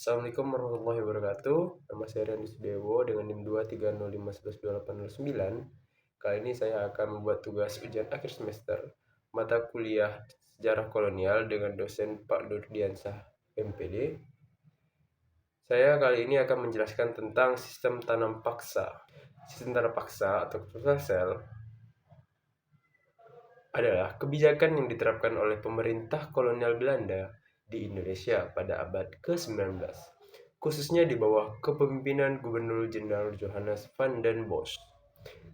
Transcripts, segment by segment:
Assalamualaikum warahmatullahi wabarakatuh. Nama saya Rian Sudewo dengan NIM 230512809. Kali ini saya akan membuat tugas ujian akhir semester mata kuliah Sejarah Kolonial dengan dosen Pak Nurdiansah MPD. Saya kali ini akan menjelaskan tentang sistem tanam paksa. Sistem tanam paksa atau sel adalah kebijakan yang diterapkan oleh pemerintah kolonial Belanda di Indonesia pada abad ke-19, khususnya di bawah kepemimpinan Gubernur Jenderal Johannes van den Bosch.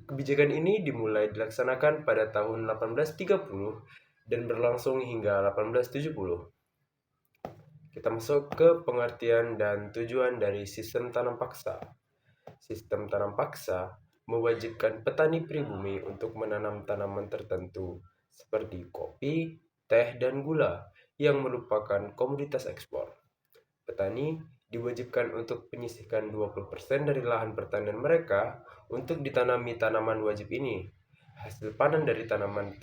Kebijakan ini dimulai dilaksanakan pada tahun 1830 dan berlangsung hingga 1870. Kita masuk ke pengertian dan tujuan dari sistem tanam paksa. Sistem tanam paksa mewajibkan petani pribumi untuk menanam tanaman tertentu seperti kopi, teh, dan gula yang merupakan komoditas ekspor. Petani diwajibkan untuk menyisihkan 20% dari lahan pertanian mereka untuk ditanami tanaman wajib ini. Hasil panen dari tanaman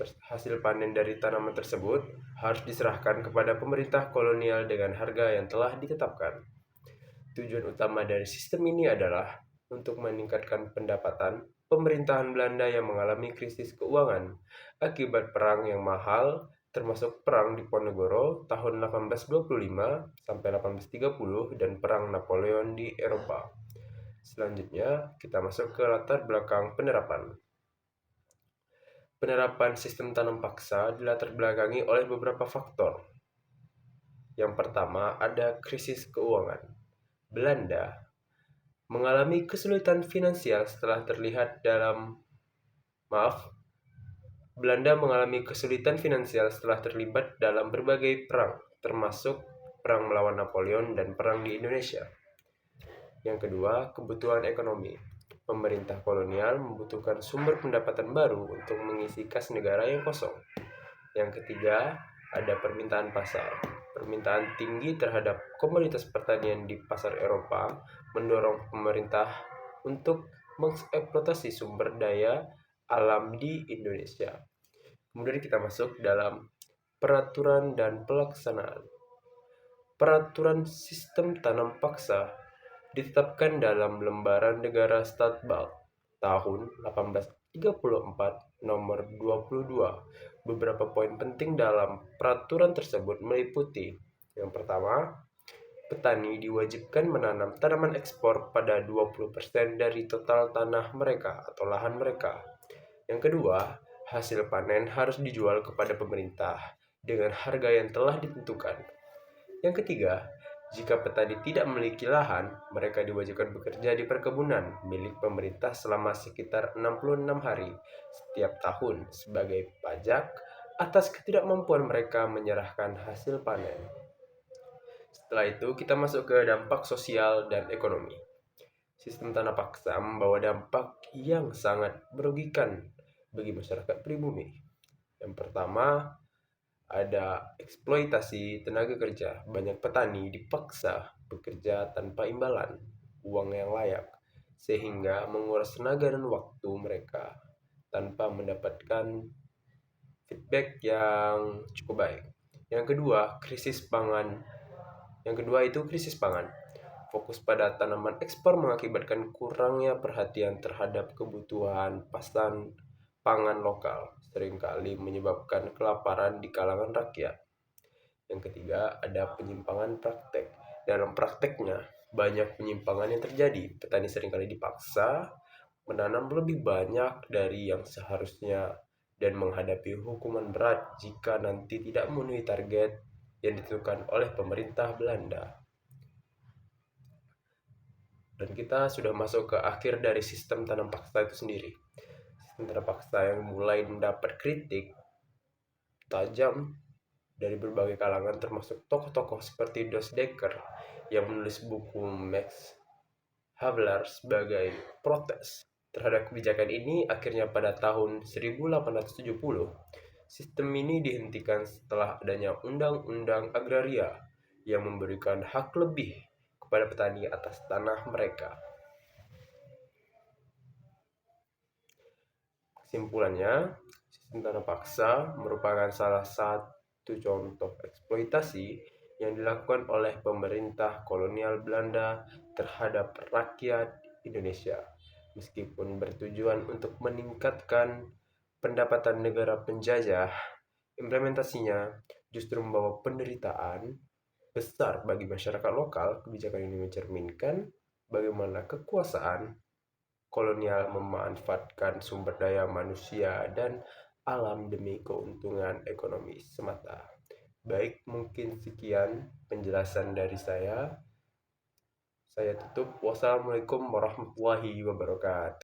tersebut harus diserahkan kepada pemerintah kolonial dengan harga yang telah ditetapkan. Tujuan utama dari sistem ini adalah untuk meningkatkan pendapatan pemerintahan Belanda yang mengalami krisis keuangan akibat perang yang mahal, termasuk Perang Diponegoro tahun 1825 sampai 1830 dan Perang Napoleon di Eropa. Selanjutnya, kita masuk ke latar belakang penerapan. Penerapan sistem tanam paksa dilatar belakangi oleh beberapa faktor. Yang pertama, ada krisis keuangan. Belanda mengalami kesulitan finansial setelah terlibat dalam berbagai perang, termasuk perang melawan Napoleon dan perang di Indonesia. Yang kedua, kebutuhan ekonomi. Pemerintah kolonial membutuhkan sumber pendapatan baru untuk mengisi kas negara yang kosong. Yang ketiga, ada permintaan pasar. Permintaan tinggi terhadap komoditas pertanian di pasar Eropa mendorong pemerintah untuk mengeksploitasi sumber daya alam di Indonesia. Kemudian kita masuk dalam peraturan dan pelaksanaan. Peraturan sistem tanam paksa ditetapkan dalam Lembaran Negara Statbald tahun 1834 nomor 22. Beberapa poin penting dalam peraturan tersebut meliputi: yang pertama, petani diwajibkan menanam tanaman ekspor pada 20% dari total tanah mereka atau lahan mereka. Yang kedua, hasil panen harus dijual kepada pemerintah dengan harga yang telah ditentukan. Yang ketiga, jika petani tidak memiliki lahan, mereka diwajibkan bekerja di perkebunan milik pemerintah selama sekitar 66 hari setiap tahun sebagai pajak atas ketidakmampuan mereka menyerahkan hasil panen. Setelah itu, kita masuk ke dampak sosial dan ekonomi. Sistem tanah paksa membawa dampak yang sangat merugikan bagi masyarakat pribumi. Yang pertama, ada eksploitasi tenaga kerja. Banyak petani dipaksa bekerja tanpa imbalan uang yang layak, sehingga menguras tenaga dan waktu mereka tanpa mendapatkan feedback yang cukup baik. Yang kedua, itu krisis pangan. Fokus pada tanaman ekspor mengakibatkan kurangnya perhatian terhadap kebutuhan pasokan pangan lokal, seringkali menyebabkan kelaparan di kalangan rakyat. Yang ketiga, ada penyimpangan praktek. Dalam prakteknya, banyak penyimpangan yang terjadi. Petani seringkali dipaksa menanam lebih banyak dari yang seharusnya dan menghadapi hukuman berat jika nanti tidak memenuhi target yang ditentukan oleh pemerintah Belanda. Dan kita sudah masuk ke akhir dari sistem tanam paksa itu sendiri. Sistem tanam paksa yang mulai mendapat kritik tajam dari berbagai kalangan, termasuk tokoh-tokoh seperti Dos Dekker yang menulis buku Max Havelaar sebagai protes terhadap kebijakan ini. Akhirnya pada tahun 1870, sistem ini dihentikan setelah adanya Undang-Undang Agraria yang memberikan hak lebih kepada petani atas tanah mereka. Kesimpulannya, sistem tanah paksa merupakan salah satu contoh eksploitasi yang dilakukan oleh pemerintah kolonial Belanda terhadap rakyat Indonesia. Meskipun bertujuan untuk meningkatkan pendapatan negara penjajah, implementasinya justru membawa penderitaan besar bagi masyarakat lokal. Kebijakan ini mencerminkan bagaimana kekuasaan kolonial memanfaatkan sumber daya manusia dan alam demi keuntungan ekonomi semata. Baik, mungkin sekian penjelasan dari saya. Saya tutup. Wassalamualaikum warahmatullahi wabarakatuh.